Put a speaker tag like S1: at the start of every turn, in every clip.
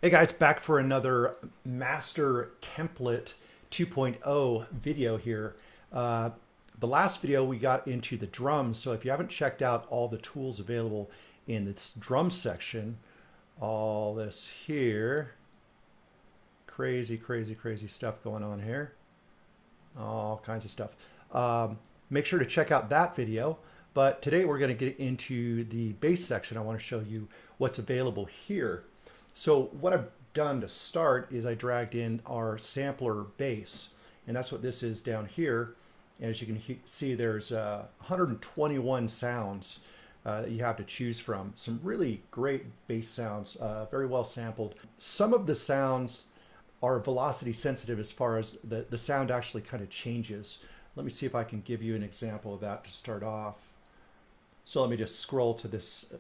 S1: Hey guys, back for another Master Template 2.0 video here. The last video we got into the drums, so if you haven't checked out all the tools available in this drum section, all this here, crazy stuff going on here, all kinds of stuff. Make sure to check out that video. But today we're going to get into the bass section. I want to show you what's available here. So what I've done to start is I dragged in our sampler bass, and that's what this is down here. And as you can see, there's 121 sounds that you have to choose from. Some really great bass sounds, very well sampled. Some of the sounds are velocity sensitive as far as the sound actually kind of changes. Let me see if I can give you an example of that to start off. So let me just scroll to this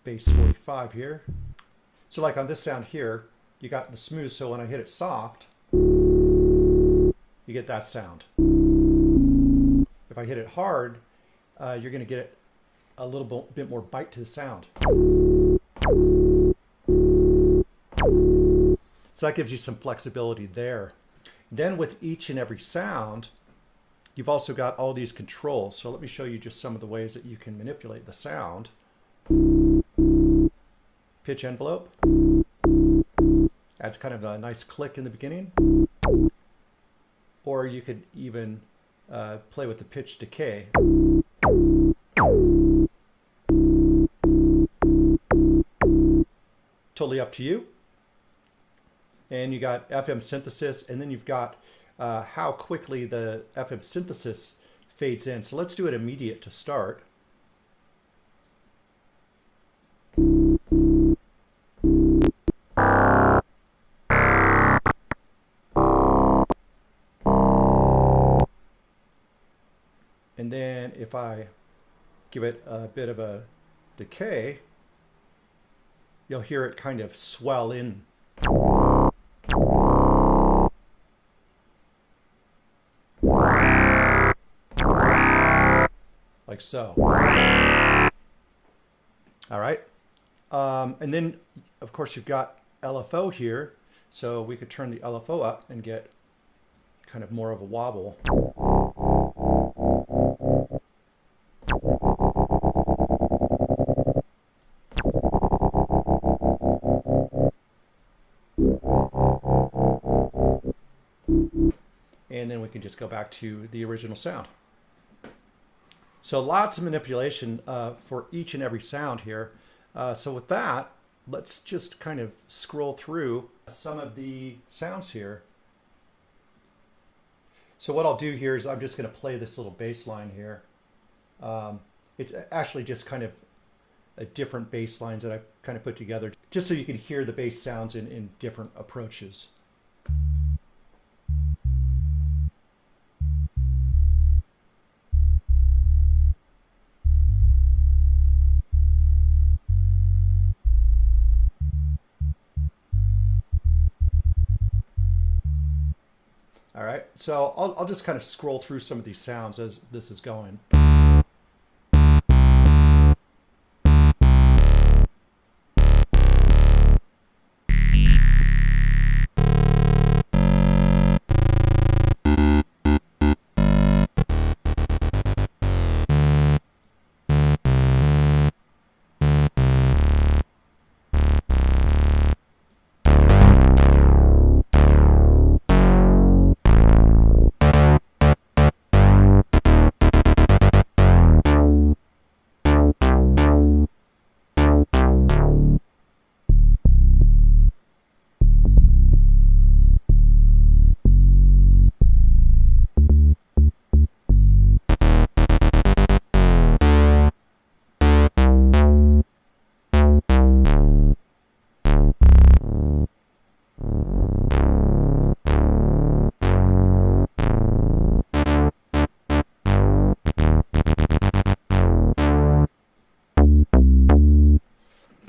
S1: bass 45 here. So like on this sound here, you got the smooth, so when I hit it soft, you get that sound. If I hit it hard, you're going to get a little bit more bite to the sound. So that gives you some flexibility there. Then with each and every sound, you've also got all these controls. So let me show you just some of the ways that you can manipulate the sound. Pitch envelope adds kind of a nice click in the beginning, or you could even play with the pitch decay. Totally up to you. And you got FM synthesis, and then you've got how quickly the FM synthesis fades in. So let's do it immediate to start. And then if I give it a bit of a decay, you'll hear it kind of swell in. Like so. All right. And then, of course, you've got LFO here. So we could turn the LFO up and get kind of more of a wobble. And then we can just go back to the original sound. So lots of manipulation for each and every sound here. So with that, let's just kind of scroll through some of the sounds here. So what I'll do here is I'm just going to play this little bass line here. It's actually just kind of a different bass lines that I kind of put together just so you can hear the bass sounds in different approaches. All right, so I'll just kind of scroll through some of these sounds as this is going.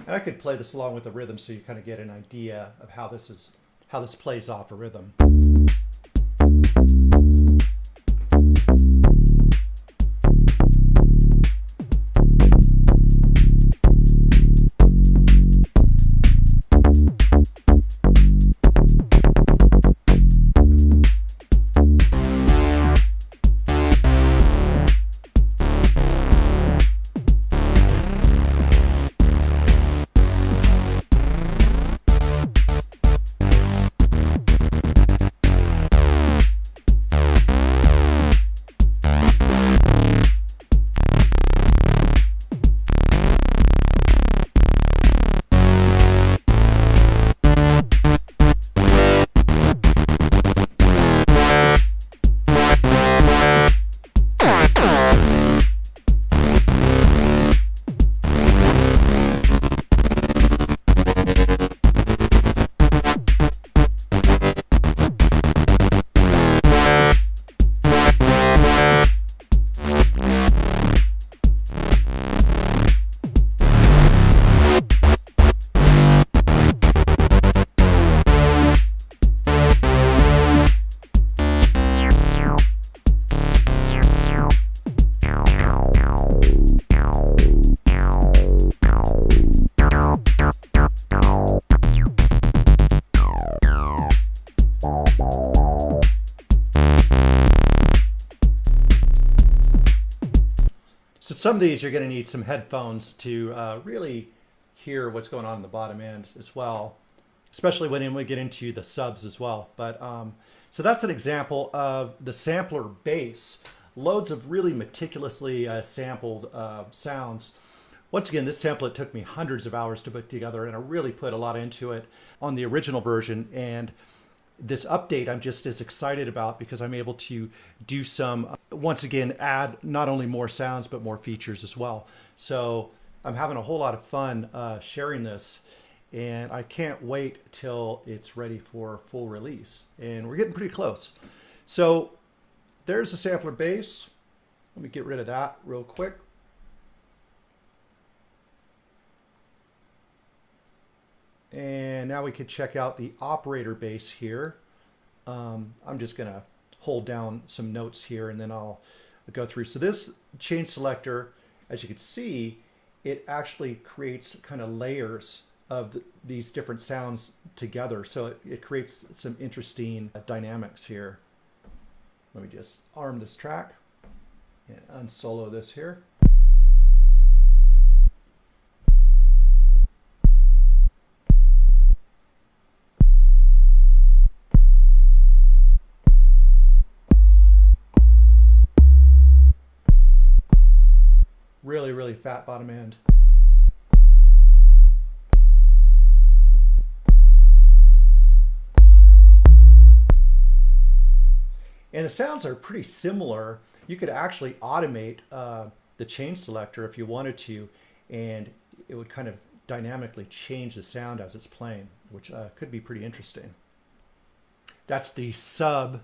S1: And I could play this along with the rhythm so you kind of get an idea of how this plays off a rhythm. some of these you're going to need some headphones to really hear what's going on in the bottom end as well, especially when we get into the subs as well. But so that's an example of the sampler bass. Loads of really meticulously sampled sounds. Once again, this template took me hundreds of hours to put together, and I really put a lot into it on the original version. And this update I'm just as excited about because I'm able to do some, once again, add not only more sounds, but more features as well. So I'm having a whole lot of fun sharing this, and I can't wait till it's ready for full release. And we're getting pretty close. So there's the sampler bass. Let me get rid of that real quick. And now we can check out the operator bass here. I'm just gonna hold down some notes here and then I'll go through. So this chain selector, as you can see, it actually creates kind of layers of these different sounds together. So it creates some interesting dynamics here. Let me just arm this track and unsolo this here. Really, really fat bottom end. And the sounds are pretty similar. You could actually automate the chain selector if you wanted to, and it would kind of dynamically change the sound as it's playing, which could be pretty interesting. That's the sub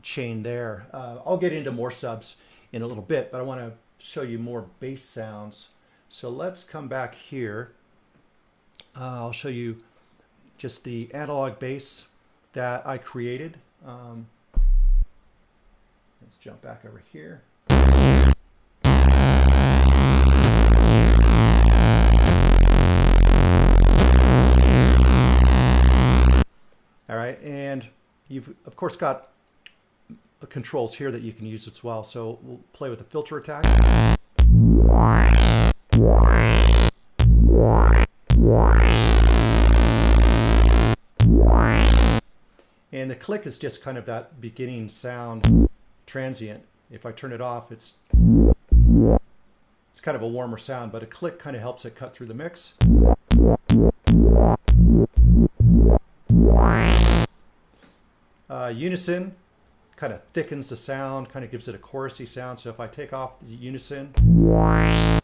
S1: chain there. I'll get into more subs in a little bit, but I want to show you more bass sounds. So let's come back here. I'll show you just the analog bass that I created. Let's jump back over here. All right, and you've of course got controls here that you can use as well. So we'll play with the filter attack. And the click is just kind of that beginning sound transient. If I turn it off, it's kind of a warmer sound, but a click kind of helps it cut through the mix. Unison kind of thickens the sound, kind of gives it a chorusy sound. So if I take off the unison, now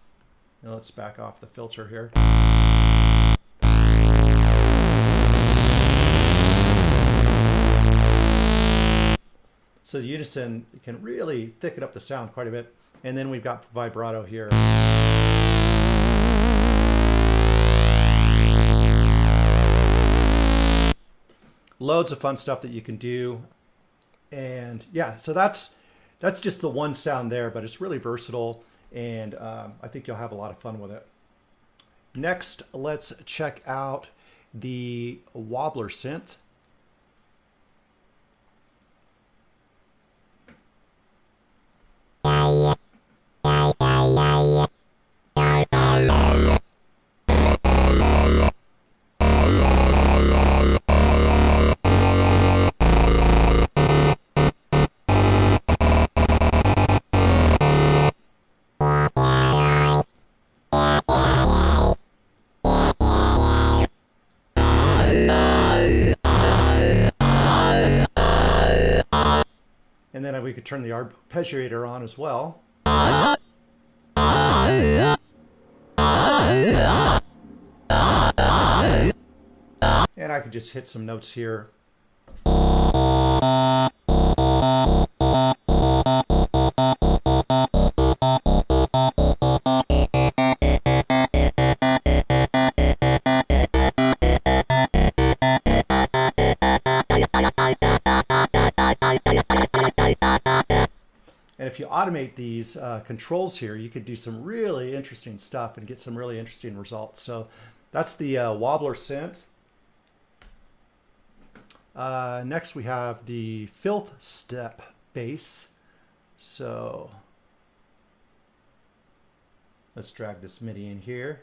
S1: let's back off the filter here. So the unison can really thicken up the sound quite a bit. And then we've got vibrato here. Loads of fun stuff that you can do. And yeah, so that's just the one sound there, but it's really versatile, and I think you'll have a lot of fun with it. Next, let's check out the Wobbler Synth. And then we could turn the arpeggiator on as well. And I could just hit some notes here. And if you automate these controls here, you could do some really interesting stuff and get some really interesting results. So that's the Wobbler Synth. Next we have the Filth Step bass. So Let's drag this MIDI in here.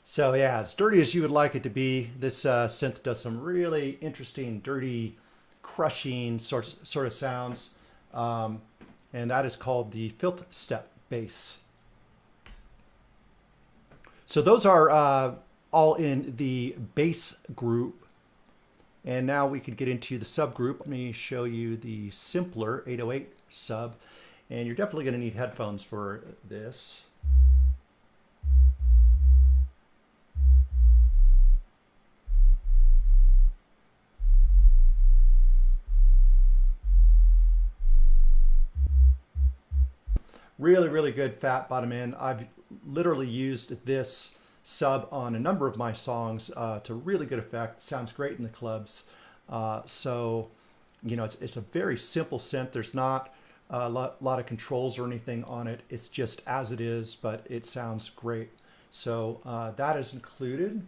S1: So yeah, as dirty as you would like it to be, this synth does some really interesting, dirty, crushing sort of sounds. And that is called the filth step bass. So those are all in the bass group. And now we could get into the subgroup. Let me show you the simpler 808 sub. And you're definitely going to need headphones for this. Really, really good fat bottom end. I've literally used this sub on a number of my songs to really good effect. Sounds great in the clubs. So, you know, it's a very simple synth. There's not a lot of controls or anything on it. It's just as it is, but it sounds great. So that is included.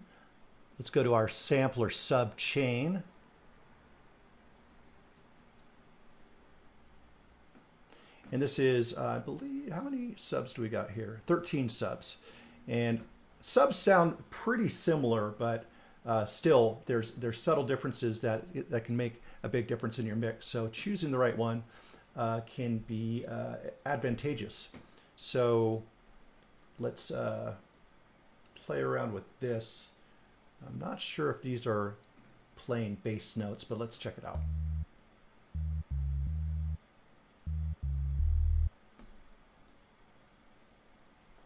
S1: Let's go to our sampler sub chain. And this is, I believe, how many subs do we got here? 13 subs. And subs sound pretty similar, but still there's subtle differences that can make a big difference in your mix. So choosing the right one can be advantageous. So let's play around with this. I'm not sure if these are playing bass notes, but let's check it out.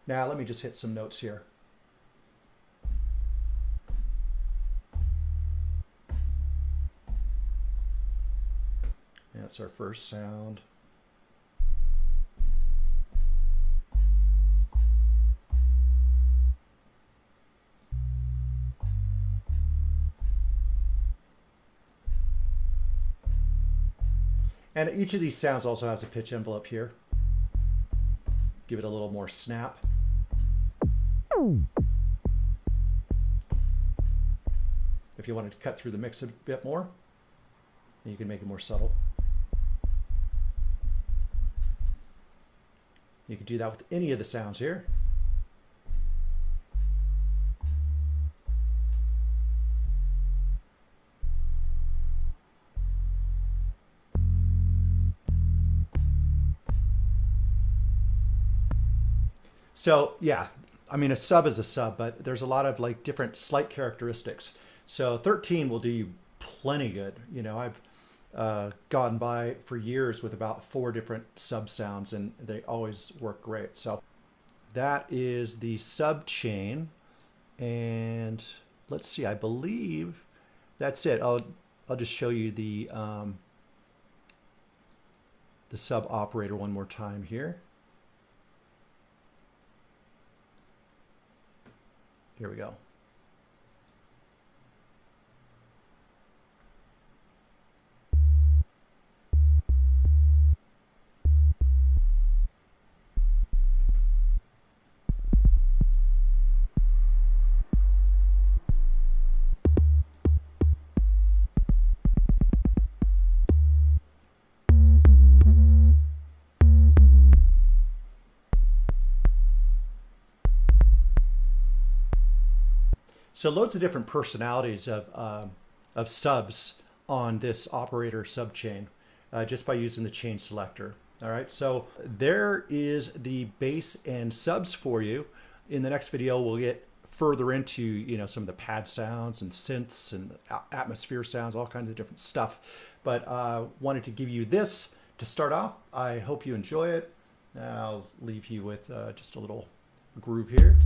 S1: Now let me just hit some notes here. That's our first sound. And each of these sounds also has a pitch envelope here. Give it a little more snap. If you wanted to cut through the mix a bit more, you can make it more subtle. You can do that with any of the sounds here. So yeah, I mean, a sub is a sub, but there's a lot of like different slight characteristics. So 13 will do you plenty good. You know, I've gone by for years with about 4 different sub sounds and they always work great. So that is the sub chain. And let's see, I believe that's it. I'll just show you the sub operator one more time here. Here we go. So loads of different personalities of subs on this operator subchain just by using the chain selector. All right, so there is the bass and subs for you. In the next video, we'll get further into, you know, some of the pad sounds and synths and atmosphere sounds, all kinds of different stuff. But wanted to give you this to start off. I hope you enjoy it. I'll leave you with just a little groove here.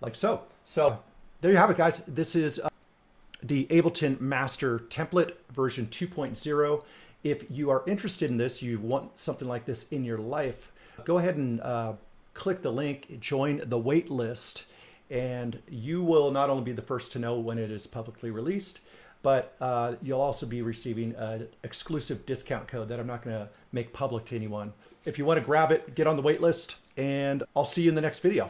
S1: Like so. So there you have it, guys. This is the Ableton Master Template version 2.0. If you are interested in this, you want something like this in your life, go ahead and click the link, join the wait list, and you will not only be the first to know when it is publicly released, but you'll also be receiving an exclusive discount code that I'm not going to make public to anyone. If you want to grab it, get on the wait list, and I'll see you in the next video.